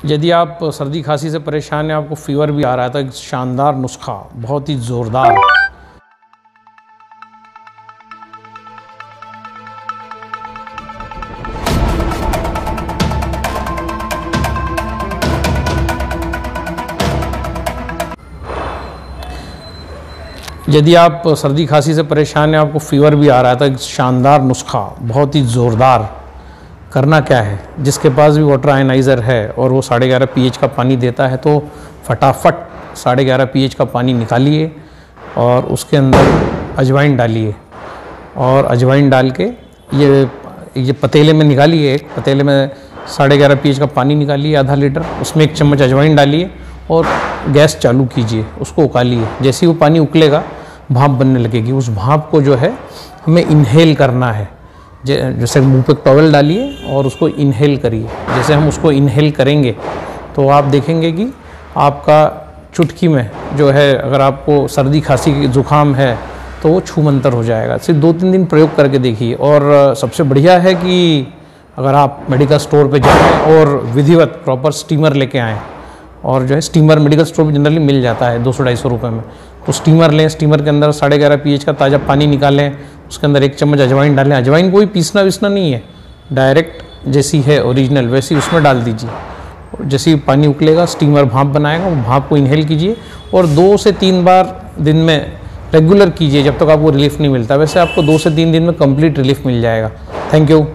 यदि आप सर्दी खांसी से परेशान हैं, आपको फीवर भी आ रहा है, तो एक शानदार नुस्खा, बहुत ही ज़ोरदार। यदि आप सर्दी खांसी से परेशान हैं, आपको फीवर भी आ रहा है, तो एक शानदार नुस्खा, बहुत ही ज़ोरदार। करना क्या है, जिसके पास भी वाटर आयनाइज़र है और वो 11.5 pH का पानी देता है, तो फटाफट 11.5 pH का पानी निकालिए और उसके अंदर अजवाइन डालिए और अजवाइन डाल के ये पतीले में निकालिए। एक पतीले में 11.5 pH का पानी निकालिए, आधा लीटर, उसमें 1 चम्मच अजवाइन डालिए और गैस चालू कीजिए, उसको उकालिए। जैसे ही वो पानी उकलेगा, भाप बनने लगेगी। उस भाप को जो है हमें इन्हेल करना है। जैसे मुंह पे टॉवल डालिए और उसको इन्हेल करिए। जैसे हम उसको इन्हेल करेंगे तो आप देखेंगे कि आपका चुटकी में जो है, अगर आपको सर्दी खांसी ज़ुकाम है तो वो छूमंतर हो जाएगा। सिर्फ 2-3 दिन प्रयोग करके देखिए। और सबसे बढ़िया है कि अगर आप मेडिकल स्टोर पे जाएँ और विधिवत प्रॉपर स्टीमर लेके आएँ, और जो है स्टीमर मेडिकल स्टोर में जनरली मिल जाता है 200-250 रुपये में, तो स्टीमर लें। स्टीमर के अंदर 11.5 pH का ताज़ा पानी निकालें, उसके अंदर 1 चम्मच अजवाइन डालें। अजवाइन कोई पीसना विसना नहीं है, डायरेक्ट जैसी है ओरिजिनल वैसी उसमें डाल दीजिए। और जैसे ही पानी उकलेगा, स्टीमर भाप बनाएगा, वो भाप को इन्हेल कीजिए और 2 से 3 बार दिन में रेगुलर कीजिए, जब तक आपको रिलीफ नहीं मिलता। वैसे आपको 2 से 3 दिन में कंप्लीट रिलीफ मिल जाएगा। Thank you.